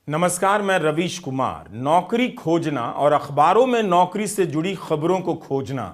नमस्कार, मैं रवीश कुमार। नौकरी खोजना और अखबारों में नौकरी से जुड़ी खबरों को खोजना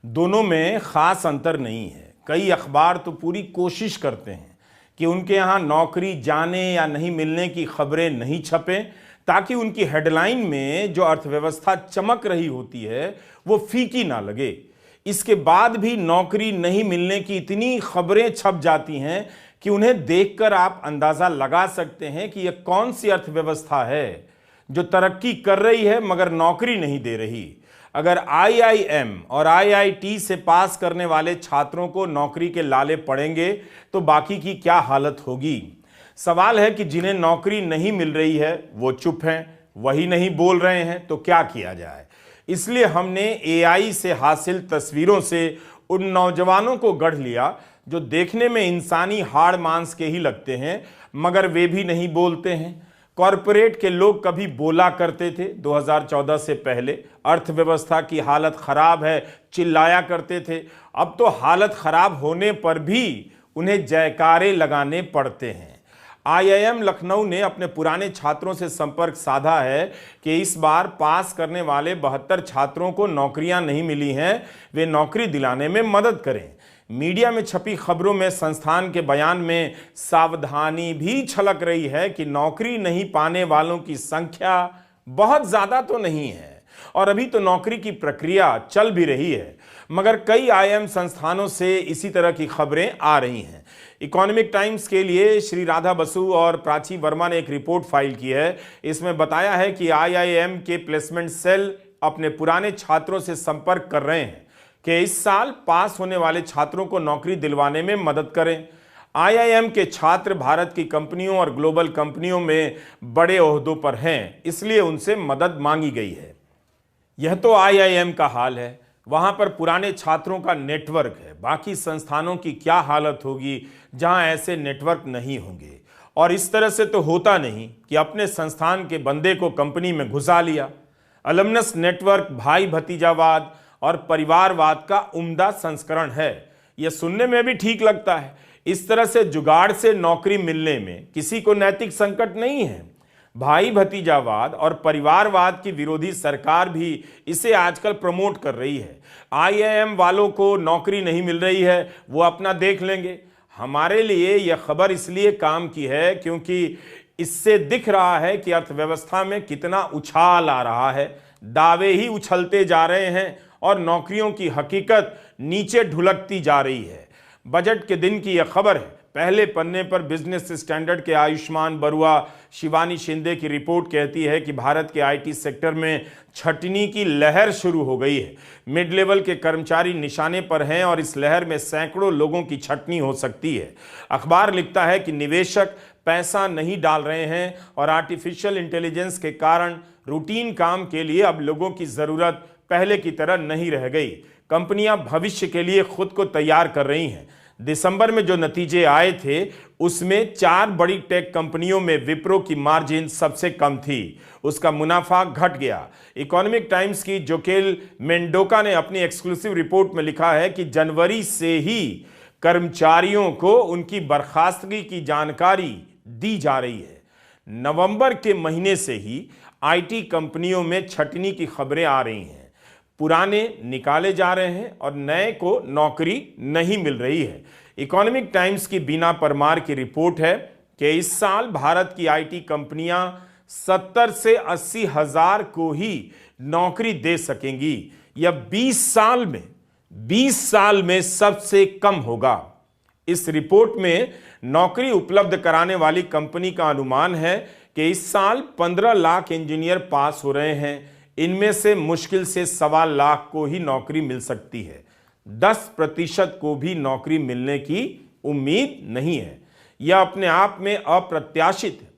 दोनों में खास अंतर नहीं है। कई अखबार तो पूरी कोशिश करते हैं कि उनके यहाँ नौकरी जाने या नहीं मिलने की खबरें नहीं छपें, ताकि उनकी हेडलाइन में जो अर्थव्यवस्था चमक रही होती है वो फीकी ना लगे। इसके बाद भी नौकरी नहीं मिलने की इतनी खबरें छप जाती हैं कि उन्हें देखकर आप अंदाजा लगा सकते हैं कि यह कौन सी अर्थव्यवस्था है जो तरक्की कर रही है मगर नौकरी नहीं दे रही। अगर आईआईएम और आईआईटी से पास करने वाले छात्रों को नौकरी के लाले पड़ेंगे तो बाकी की क्या हालत होगी। सवाल है कि जिन्हें नौकरी नहीं मिल रही है वो चुप हैं, वही नहीं बोल रहे हैं, तो क्या किया जाए। इसलिए हमने एआई से हासिल तस्वीरों से उन नौजवानों को गढ़ लिया जो देखने में इंसानी हाड़ मांस के ही लगते हैं मगर वे भी नहीं बोलते हैं। कॉरपोरेट के लोग कभी बोला करते थे 2014 से पहले अर्थव्यवस्था की हालत खराब है, चिल्लाया करते थे। अब तो हालत खराब होने पर भी उन्हें जयकारे लगाने पड़ते हैं। आईआईएम लखनऊ ने अपने पुराने छात्रों से संपर्क साधा है कि इस बार पास करने वाले 72 छात्रों को नौकरियां नहीं मिली हैं, वे नौकरी दिलाने में मदद करें। मीडिया में छपी खबरों में संस्थान के बयान में सावधानी भी छलक रही है कि नौकरी नहीं पाने वालों की संख्या बहुत ज्यादा तो नहीं है और अभी तो नौकरी की प्रक्रिया चल भी रही है, मगर कई आईआईएम संस्थानों से इसी तरह की खबरें आ रही हैं। इकोनॉमिक टाइम्स के लिए श्री राधा बसु और प्राची वर्मा ने एक रिपोर्ट फाइल की है। इसमें बताया है कि आईआईएम के प्लेसमेंट सेल अपने पुराने छात्रों से संपर्क कर रहे हैं कि इस साल पास होने वाले छात्रों को नौकरी दिलवाने में मदद करें। आईआईएम के छात्र भारत की कंपनियों और ग्लोबल कंपनियों में बड़े ओहदों पर हैं, इसलिए उनसे मदद मांगी गई है। यह तो आईआईएम का हाल है, वहां पर पुराने छात्रों का नेटवर्क है। बाकी संस्थानों की क्या हालत होगी जहां ऐसे नेटवर्क नहीं होंगे। और इस तरह से तो होता नहीं कि अपने संस्थान के बंदे को कंपनी में घुसा लिया। अलमनस नेटवर्क भाई भतीजावाद और परिवारवाद का उम्दा संस्करण है। यह सुनने में भी ठीक लगता है। इस तरह से जुगाड़ से नौकरी मिलने में किसी को नैतिक संकट नहीं है। भाई भतीजावाद और परिवारवाद की विरोधी सरकार भी इसे आजकल प्रमोट कर रही है। आईआईएम वालों को नौकरी नहीं मिल रही है, वो अपना देख लेंगे। हमारे लिए यह खबर इसलिए काम की है क्योंकि इससे दिख रहा है कि अर्थव्यवस्था में कितना उछाल आ रहा है। दावे ही उछलते जा रहे हैं और नौकरियों की हकीकत नीचे ढुलकती जा रही है। बजट के दिन की यह खबर है। पहले पन्ने पर बिजनेस स्टैंडर्ड के आयुष्मान बरुआ, शिवानी शिंदे की रिपोर्ट कहती है कि भारत के आईटी सेक्टर में छटनी की लहर शुरू हो गई है। मिड लेवल के कर्मचारी निशाने पर हैं और इस लहर में सैकड़ों लोगों की छटनी हो सकती है। अखबार लिखता है कि निवेशक पैसा नहीं डाल रहे हैं और आर्टिफिशियल इंटेलिजेंस के कारण रूटीन काम के लिए अब लोगों की जरूरत पहले की तरह नहीं रह गई। कंपनियां भविष्य के लिए खुद को तैयार कर रही हैं। दिसंबर में जो नतीजे आए थे उसमें 4 बड़ी टेक कंपनियों में विप्रो की मार्जिन सबसे कम थी, उसका मुनाफा घट गया। इकोनॉमिक टाइम्स की जोकेल मेंडोका ने अपनी एक्सक्लूसिव रिपोर्ट में लिखा है कि जनवरी से ही कर्मचारियों को उनकी बर्खास्तगी की जानकारी दी जा रही है। नवंबर के महीने से ही आईटी कंपनियों में छटनी की खबरें आ रही हैं। पुराने निकाले जा रहे हैं और नए को नौकरी नहीं मिल रही है। इकोनॉमिक टाइम्स की बीना परमार की रिपोर्ट है कि इस साल भारत की आईटी कंपनियां 70 से 80 हजार को ही नौकरी दे सकेंगी। यह 20 साल में सबसे कम होगा। इस रिपोर्ट में नौकरी उपलब्ध कराने वाली कंपनी का अनुमान है कि इस साल 15 लाख इंजीनियर पास हो रहे हैं। इनमें से मुश्किल से 1.25 लाख को ही नौकरी मिल सकती है। 10% को भी नौकरी मिलने की उम्मीद नहीं है। यह अपने आप में अप्रत्याशित है।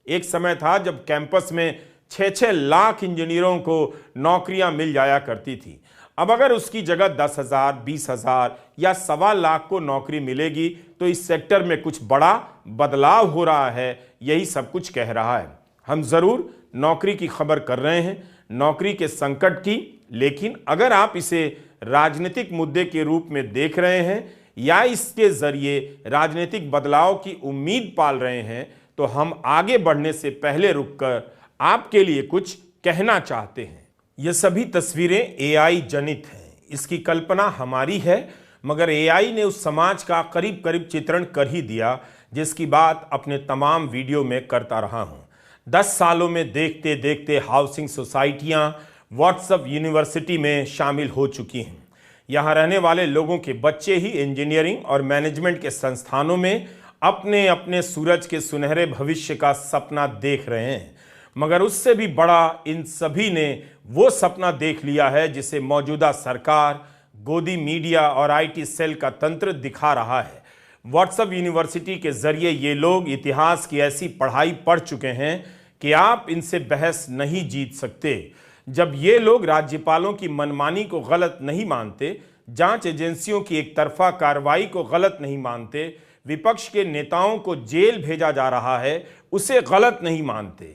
एक समय था जब कैंपस में 6-6 लाख इंजीनियरों को नौकरियां मिल जाया करती थी। अब अगर उसकी जगह 10,000, 20,000 या 1.25 लाख को नौकरी मिलेगी तो इस सेक्टर में कुछ बड़ा बदलाव हो रहा है, यही सब कुछ कह रहा है। हम जरूर नौकरी की खबर कर रहे हैं, नौकरी के संकट की, लेकिन अगर आप इसे राजनीतिक मुद्दे के रूप में देख रहे हैं या इसके जरिए राजनीतिक बदलाव की उम्मीद पाल रहे हैं तो हम आगे बढ़ने से पहले रुककर आपके लिए कुछ कहना चाहते हैं। ये सभी तस्वीरें एआई जनित हैं। इसकी कल्पना हमारी है, मगर एआई ने उस समाज का करीब करीब चित्रण कर ही दिया जिसकी बात अपने तमाम वीडियो में करता रहा हूं। 10 सालों में देखते देखते हाउसिंग सोसाइटियां व्हाट्सएप यूनिवर्सिटी में शामिल हो चुकी हैं। यहां रहने वाले लोगों के बच्चे ही इंजीनियरिंग और मैनेजमेंट के संस्थानों में अपने अपने सूरज के सुनहरे भविष्य का सपना देख रहे हैं। मगर उससे भी बड़ा इन सभी ने वो सपना देख लिया है जिसे मौजूदा सरकार, गोदी मीडिया और आईटी सेल का तंत्र दिखा रहा है। व्हाट्सएप यूनिवर्सिटी के जरिए ये लोग इतिहास की ऐसी पढ़ाई पढ़ चुके हैं कि आप इनसे बहस नहीं जीत सकते। जब ये लोग राज्यपालों की मनमानी को गलत नहीं मानते, जांच एजेंसियों की एक तरफा कार्रवाई को गलत नहीं मानते, विपक्ष के नेताओं को जेल भेजा जा रहा है उसे गलत नहीं मानते,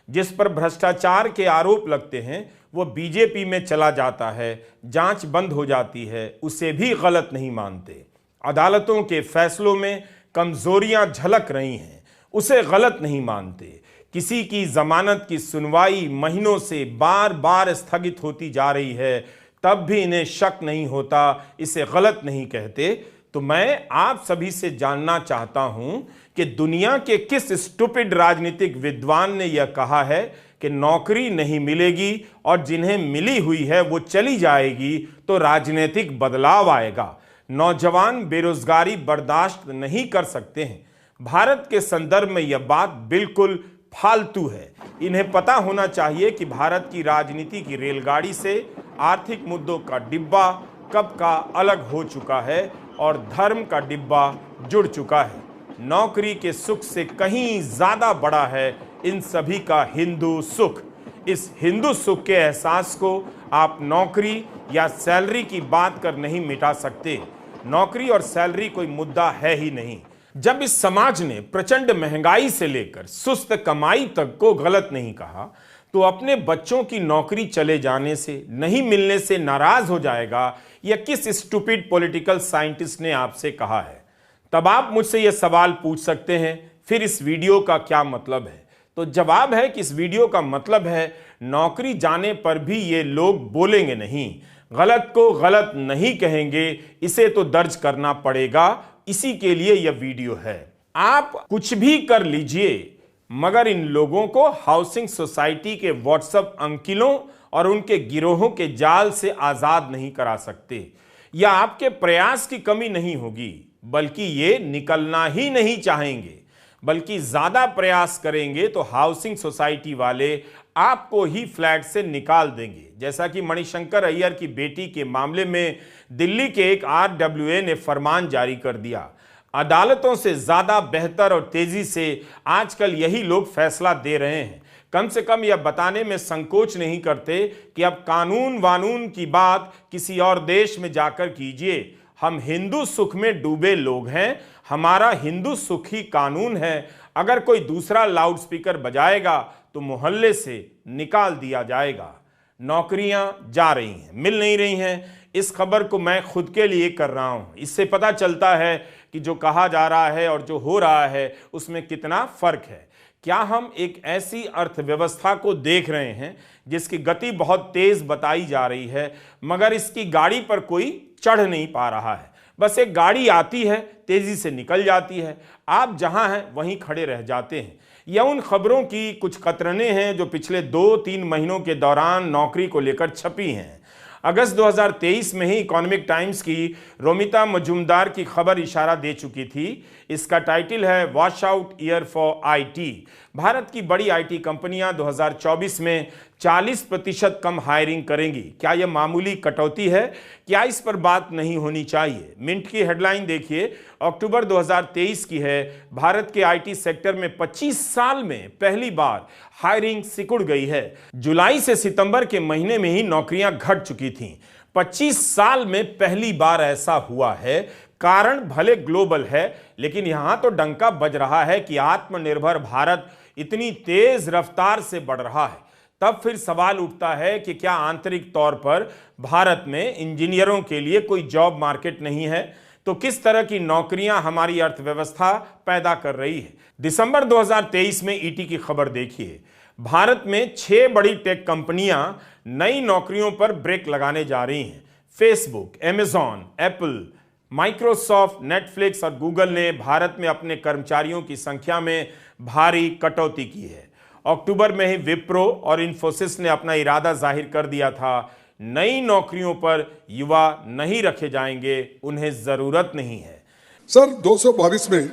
जिस पर भ्रष्टाचार के आरोप लगते हैं वो बीजेपी में चला जाता है, जांच बंद हो जाती है, उसे भी गलत नहीं मानते, अदालतों के फैसलों में कमजोरियां झलक रही हैं उसे गलत नहीं मानते, किसी की जमानत की सुनवाई महीनों से बार बार स्थगित होती जा रही है तब भी इन्हें शक नहीं होता, इसे गलत नहीं कहते। तो मैं आप सभी से जानना चाहता हूं कि दुनिया के किस स्टूपिड राजनीतिक विद्वान ने यह कहा है कि नौकरी नहीं मिलेगी और जिन्हें मिली हुई है वो चली जाएगी तो राजनीतिक बदलाव आएगा। नौजवान बेरोजगारी बर्दाश्त नहीं कर सकते हैं। भारत के संदर्भ में यह बात बिल्कुल फालतू है। इन्हें पता होना चाहिए कि भारत की राजनीति की रेलगाड़ी से आर्थिक मुद्दों का डिब्बा कब का अलग हो चुका है और धर्म का डिब्बा जुड़ चुका है। नौकरी के सुख से कहीं ज्यादा बड़ा है इन सभी का हिंदू सुख। इस हिंदू सुख के एहसास को आप नौकरी या सैलरी की बात कर नहीं मिटा सकते। नौकरी और सैलरी कोई मुद्दा है ही नहीं। जब इस समाज ने प्रचंड महंगाई से लेकर सुस्त कमाई तक को गलत नहीं कहा तो अपने बच्चों की नौकरी चले जाने से, नहीं मिलने से नाराज हो जाएगा, यह किस स्टूपिड पॉलिटिकल साइंटिस्ट ने आपसे कहा है? तब आप मुझसे यह सवाल पूछ सकते हैं, फिर इस वीडियो का क्या मतलब है? तो जवाब है कि इस वीडियो का मतलब है नौकरी जाने पर भी ये लोग बोलेंगे नहीं, गलत को गलत नहीं कहेंगे, इसे तो दर्ज करना पड़ेगा। इसी के लिए यह वीडियो है। आप कुछ भी कर लीजिए मगर इन लोगों को हाउसिंग सोसाइटी के व्हाट्सएप अंकिलों और उनके गिरोहों के जाल से आजाद नहीं करा सकते। या आपके प्रयास की कमी नहीं होगी, बल्कि ये निकलना ही नहीं चाहेंगे, बल्कि ज्यादा प्रयास करेंगे तो हाउसिंग सोसाइटी वाले आपको ही फ्लैट से निकाल देंगे। जैसा कि मणिशंकर अय्यर की बेटी के मामले में दिल्ली के एक RWA ने फरमान जारी कर दिया। अदालतों से ज्यादा बेहतर और तेजी से आजकल यही लोग फैसला दे रहे हैं। कम से कम यह बताने में संकोच नहीं करते कि अब कानून वानून की बात किसी और देश में जाकर कीजिए। हम हिंदू सुख में डूबे लोग हैं, हमारा हिंदू सुख ही कानून है। अगर कोई दूसरा लाउडस्पीकर बजाएगा तो मोहल्ले से निकाल दिया जाएगा। नौकरियां जा रही हैं, मिल नहीं रही हैं। इस खबर को मैं खुद के लिए कर रहा हूं। इससे पता चलता है कि जो कहा जा रहा है और जो हो रहा है उसमें कितना फर्क है। क्या हम एक ऐसी अर्थव्यवस्था को देख रहे हैं जिसकी गति बहुत तेज बताई जा रही है, मगर इसकी गाड़ी पर कोई चढ़ नहीं पा रहा है। बस एक गाड़ी आती है, तेजी से निकल जाती है, आप जहां हैं वहीं खड़े रह जाते हैं। यह उन खबरों की कुछ कतरने हैं जो पिछले 2-3 महीनों के दौरान नौकरी को लेकर छपी हैं। अगस्त 2023 में ही इकोनॉमिक टाइम्स की रोमिता मजुमदार की खबर इशारा दे चुकी थी। इसका टाइटल है wash out year for IT. Bharat की बड़ी आईटी कंपनियां 2024 में 40% कम हायरिंग करेंगी। क्या यह मामूली कटौती है? क्या इस पर बात नहीं होनी चाहिए? मिंट की हेडलाइन देखिए, अक्टूबर 2023 की है। भारत के आईटी सेक्टर में 25 साल में पहली बार हायरिंग सिकुड़ गई है। जुलाई से सितंबर के महीने में ही नौकरियां घट चुकी थीं। 25 साल में पहली बार ऐसा हुआ है। कारण भले ग्लोबल है, लेकिन यहां तो डंका बज रहा है कि आत्मनिर्भर भारत इतनी तेज रफ्तार से बढ़ रहा है। तब फिर सवाल उठता है कि क्या आंतरिक तौर पर भारत में इंजीनियरों के लिए कोई जॉब मार्केट नहीं है? तो किस तरह की नौकरियां हमारी अर्थव्यवस्था पैदा कर रही है। दिसंबर 2023 में ईटी की खबर देखिए। भारत में 6 बड़ी टेक कंपनियां नई नौकरियों पर ब्रेक लगाने जा रही हैं। Facebook, Amazon, Apple, Microsoft, Netflix और गूगल ने भारत में अपने कर्मचारियों की संख्या में भारी कटौती की है। अक्टूबर में ही विप्रो और इन्फोसिस ने अपना इरादा जाहिर कर दिया था, नई नौकरियों पर युवा नहीं रखे जाएंगे, उन्हें जरूरत नहीं है। सर 222 में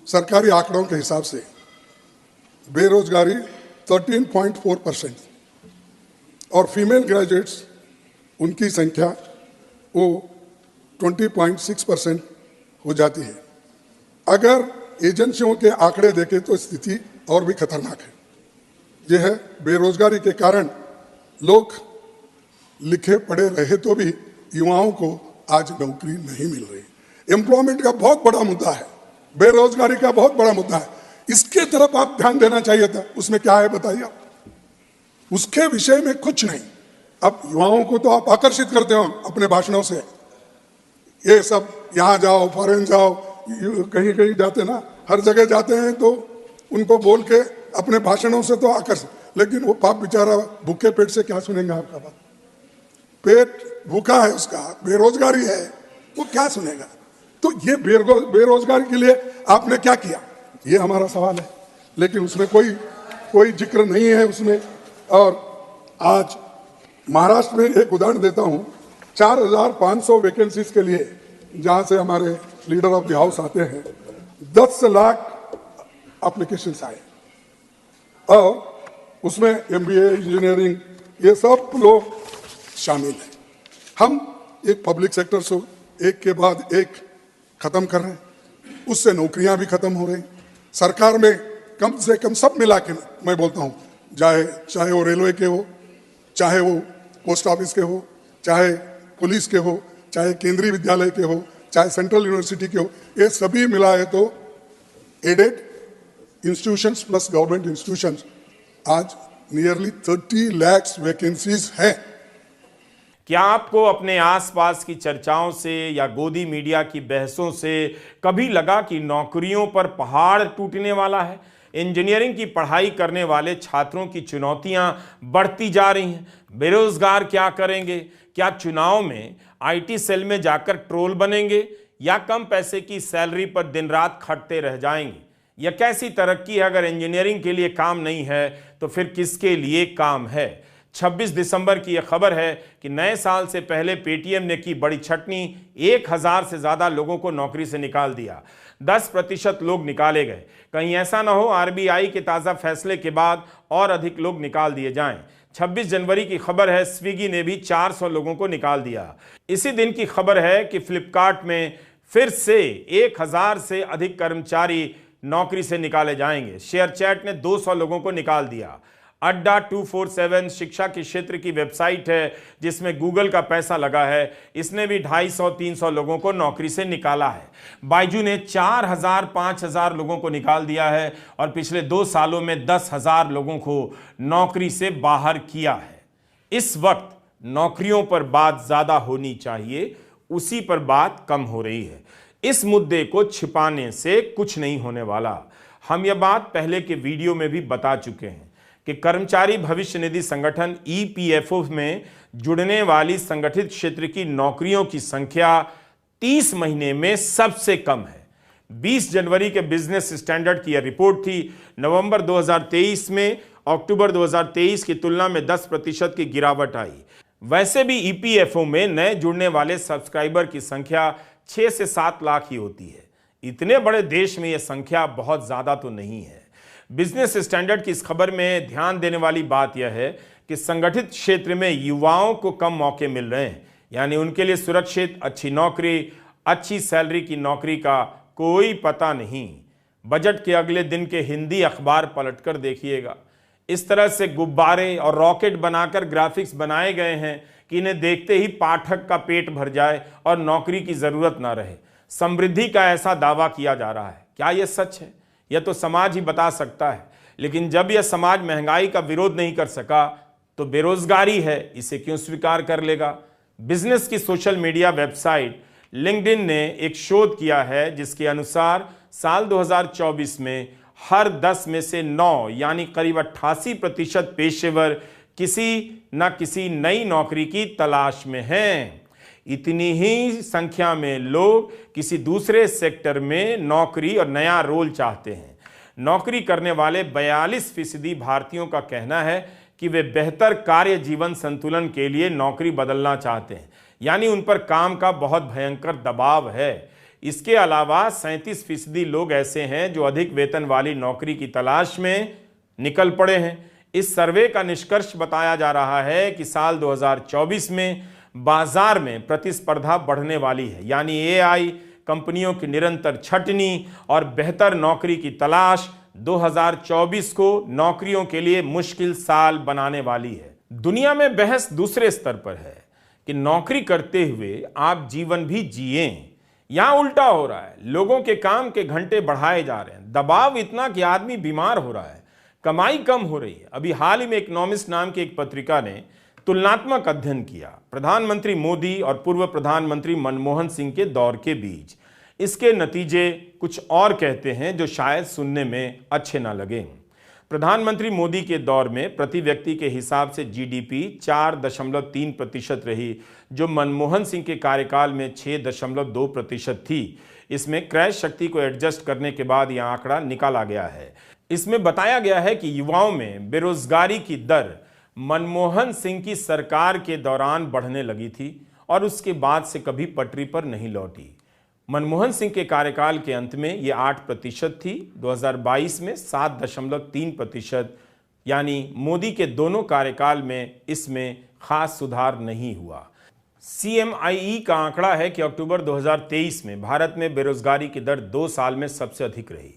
सरकारी आंकड़ों के हिसाब से बेरोजगारी 13.4% और फीमेल ग्रेजुएट्स उनकी संख्या वो 20.6% हो जाती है। अगर एजेंसियों के आंकड़े देखें तो स्थिति और भी खतरनाक है। यह है बेरोजगारी के कारण लोग लिखे पढ़े रहे तो भी युवाओं को आज नौकरी नहीं मिल रही। एम्प्लॉयमेंट का बहुत बड़ा मुद्दा है, बेरोजगारी का बहुत बड़ा मुद्दा है। इसके तरफ आप ध्यान देना चाहिए था। उसमें क्या है बताइए आप? उसके विषय में कुछ नहीं। अब युवाओं को तो आप आकर्षित करते हो अपने भाषणों से, ये सब यहाँ जाओ, फॉरेन जाओ, कहीं कहीं जाते ना, हर जगह जाते हैं तो उनको बोल के अपने भाषणों से तो आकर्षित, लेकिन वो पाप बेचारा भूखे पेट से क्या सुनेंगे आपका बात? पेट भूखा है उसका, बेरोजगारी है, वो क्या सुनेगा? तो ये बेरोजगारी के लिए आपने क्या किया, ये हमारा सवाल है। लेकिन उसमें कोई जिक्र नहीं है उसमें। और आज महाराष्ट्र में एक उदाहरण देता हूँ, 4500 वैकेंसीज के लिए जहाँ से हमारे लीडर ऑफ द हाउस आते हैं, 10 लाख एप्लीकेशंस आए और उसमें एमबीए, इंजीनियरिंग, ये सब लोग शामिल हैं। हम एक पब्लिक सेक्टर से एक के बाद एक खत्म कर रहे हैं, उससे नौकरियां भी खत्म हो रही। सरकार में कम से कम सब मिला के मैं बोलता हूँ, चाहे वो रेलवे के हो, चाहे वो पोस्ट ऑफिस के हो, चाहे पुलिस के हो, चाहे केंद्रीय विद्यालय के हो, चाहे सेंट्रल यूनिवर्सिटी के हो, ये सभी मिलाए तो aided institutions plus government institutions आज नियरली 30 लाख वैकेंसीज हैं। क्या आपको अपने आसपास की चर्चाओं से या गोदी मीडिया की बहसों से कभी लगा कि नौकरियों पर पहाड़ टूटने वाला है? इंजीनियरिंग की पढ़ाई करने वाले छात्रों की चुनौतियां बढ़ती जा रही हैं। बेरोजगार क्या करेंगे? क्या चुनाव में आईटी सेल में जाकर ट्रोल बनेंगे या कम पैसे की सैलरी पर दिन रात खटते रह जाएंगे? यह कैसी तरक्की है? अगर इंजीनियरिंग के लिए काम नहीं है तो फिर किसके लिए काम है? 26 दिसंबर की यह खबर है कि नए साल से पहले पेटीएम ने की बड़ी छटनी, 1000 से ज्यादा लोगों को नौकरी से निकाल दिया। 10% लोग निकाले गए। कहीं ऐसा ना हो आरबीआई के ताजा फैसले के बाद और अधिक लोग निकाल दिए जाएं। 26 जनवरी की खबर है, स्विगी ने भी 400 लोगों को निकाल दिया। इसी दिन की खबर है कि फ्लिपकार्ट में फिर से 1000 से अधिक कर्मचारी नौकरी से निकाले जाएंगे। शेयरचैट ने 200 लोगों को निकाल दिया। अड्डा 247 शिक्षा के क्षेत्र की वेबसाइट है जिसमें गूगल का पैसा लगा है, इसने भी 250-300 लोगों को नौकरी से निकाला है। बायजू ने 4000-5000 लोगों को निकाल दिया है और पिछले 2 सालों में 10,000 लोगों को नौकरी से बाहर किया है। इस वक्त नौकरियों पर बात ज्यादा होनी चाहिए, उसी पर बात कम हो रही है। इस मुद्दे को छिपाने से कुछ नहीं होने वाला। हम यह बात पहले के वीडियो में भी बता चुके हैं कि कर्मचारी भविष्य निधि संगठन ईपीएफओ में जुड़ने वाली संगठित क्षेत्र की नौकरियों की संख्या 30 महीने में सबसे कम है। 20 जनवरी के बिजनेस स्टैंडर्ड की यह रिपोर्ट थी। नवंबर 2023 में अक्टूबर 2023 की तुलना में 10% की गिरावट आई। वैसे भी ईपीएफओ में नए जुड़ने वाले सब्सक्राइबर की संख्या 6 से 7 लाख ही होती है। इतने बड़े देश में यह संख्या बहुत ज्यादा तो नहीं है। बिजनेस स्टैंडर्ड की इस खबर में ध्यान देने वाली बात यह है कि संगठित क्षेत्र में युवाओं को कम मौके मिल रहे हैं, यानी उनके लिए सुरक्षित, अच्छी नौकरी, अच्छी सैलरी की नौकरी का कोई पता नहीं। बजट के अगले दिन के हिंदी अखबार पलटकर देखिएगा, इस तरह से गुब्बारे और रॉकेट बनाकर ग्राफिक्स बनाए गए हैं कि इन्हें देखते ही पाठक का पेट भर जाए और नौकरी की जरूरत ना रहे। समृद्धि का ऐसा दावा किया जा रहा है। क्या यह सच है? यह तो समाज ही बता सकता है। लेकिन जब यह समाज महंगाई का विरोध नहीं कर सका तो बेरोजगारी है, इसे क्यों स्वीकार कर लेगा? बिजनेस की सोशल मीडिया वेबसाइट लिंक्डइन ने एक शोध किया है जिसके अनुसार साल 2024 में हर 10 में से 9 यानी करीब 88% पेशेवर किसी न किसी नई नौकरी की तलाश में हैं। इतनी ही संख्या में लोग किसी दूसरे सेक्टर में नौकरी और नया रोल चाहते हैं। नौकरी करने वाले 42% भारतीयों का कहना है कि वे बेहतर कार्य जीवन संतुलन के लिए नौकरी बदलना चाहते हैं, यानी उन पर काम का बहुत भयंकर दबाव है। इसके अलावा 37% लोग ऐसे हैं जो अधिक वेतन वाली नौकरी की तलाश में निकल पड़े हैं। इस सर्वे का निष्कर्ष बताया जा रहा है कि साल 2024 में बाजार में प्रतिस्पर्धा बढ़ने वाली है, यानी एआई, कंपनियों की निरंतर छटनी और बेहतर नौकरी की तलाश 2024 को नौकरियों के लिए मुश्किल साल बनाने वाली है। दुनिया में बहस दूसरे स्तर पर है कि नौकरी करते हुए आप जीवन भी जिएं। यहां उल्टा हो रहा है, लोगों के काम के घंटे बढ़ाए जा रहे हैं, दबाव इतना कि आदमी बीमार हो रहा है, कमाई कम हो रही है। अभी हाल ही में इकोनॉमिस्ट नाम की एक पत्रिका ने तुलनात्मक अध्ययन किया प्रधानमंत्री मोदी और पूर्व प्रधानमंत्री मनमोहन सिंह के दौर के बीच। इसके नतीजे कुछ और कहते हैं जो शायद सुनने में अच्छे ना लगे। प्रधानमंत्री मोदी के दौर में प्रति व्यक्ति के हिसाब से जीडीपी 4.3% रही, जो मनमोहन सिंह के कार्यकाल में 6.2% थी। इसमें क्रय शक्ति को एडजस्ट करने के बाद यह आंकड़ा निकाला गया है। इसमें बताया गया है कि युवाओं में बेरोजगारी की दर मनमोहन सिंह की सरकार के दौरान बढ़ने लगी थी और उसके बाद से कभी पटरी पर नहीं लौटी। मनमोहन सिंह के कार्यकाल के अंत में ये 8% थी, 2022 में 7.3%, यानी मोदी के दोनों कार्यकाल में इसमें खास सुधार नहीं हुआ। CMIE का आंकड़ा है कि अक्टूबर 2023 में भारत में बेरोजगारी की दर 2 साल में सबसे अधिक रही।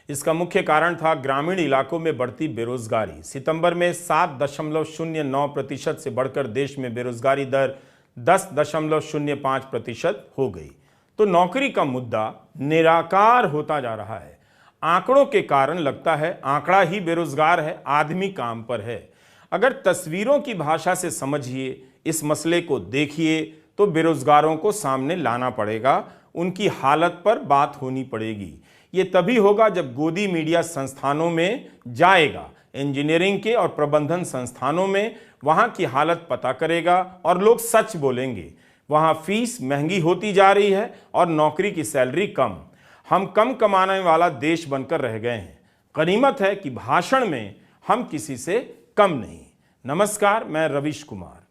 इसका मुख्य कारण था ग्रामीण इलाकों में बढ़ती बेरोजगारी। सितंबर में 7.09% से बढ़कर देश में बेरोजगारी दर 10.05% हो गई। तो नौकरी का मुद्दा निराकार होता जा रहा है। आंकड़ों के कारण लगता है आंकड़ा ही बेरोजगार है, आदमी काम पर है। अगर तस्वीरों की भाषा से समझिए, इस मसले को देखिए, तो बेरोजगारों को सामने लाना पड़ेगा, उनकी हालत पर बात होनी पड़ेगी। ये तभी होगा जब गोदी मीडिया संस्थानों में जाएगा, इंजीनियरिंग के और प्रबंधन संस्थानों में, वहां की हालत पता करेगा और लोग सच बोलेंगे। वहां फीस महंगी होती जा रही है और नौकरी की सैलरी कम। हम कम कमाने वाला देश बनकर रह गए हैं। गनीमत है कि भाषण में हम किसी से कम नहीं। नमस्कार, मैं रवीश कुमार।